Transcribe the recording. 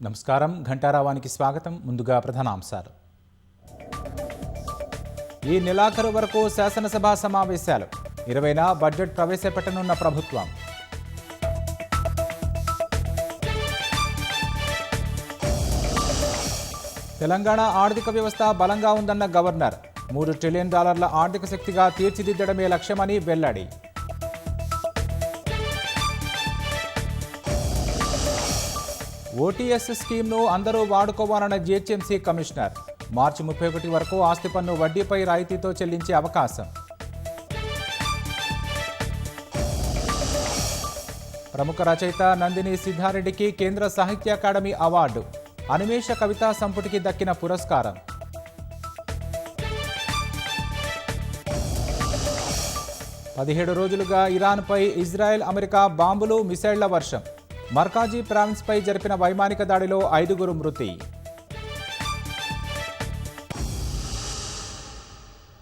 నమస్కారం. ఘంటారావానికి స్వాగతం. ముందుగా ప్రధానాంశాలు. ఈ నెలాఖరు వరకు శాసనసభ సమావేశాలు. 20న బడ్జెట్ ప్రవేశపెట్టనున్న ప్రభుత్వం. తెలంగాణ ఆర్థిక వ్యవస్థ బలంగా ఉందన్న గవర్నర్. $3 ట్రిలియన్ ఆర్థిక శక్తిగా తీర్చిదిద్దడమే లక్ష్యమని వెల్లడి. ఓటీఎస్ స్కీమ్ను అందరూ వాడుకోవాలన్న జీహెచ్ఎంసీ కమిషనర్. మార్చి 31 వరకు ఆస్తి పన్ను వడ్డీపై రాయితీతో చెల్లించే అవకాశం. ప్రముఖ రచయిత నందిని సిద్ధారెడ్డికి కేంద్ర సాహిత్య అకాడమీ అవార్డు. అనిమేష కవితా సంపుటికి దక్కిన పురస్కారం. పదిహేడు రోజులుగా ఇరాన్పై ఇజ్రాయెల్, అమెరికా బాంబులు, మిసైళ్ల వర్షం. మర్కాజీ ప్రావిన్స్పై జరిపిన వైమానిక దాడిలో 5 మృతి.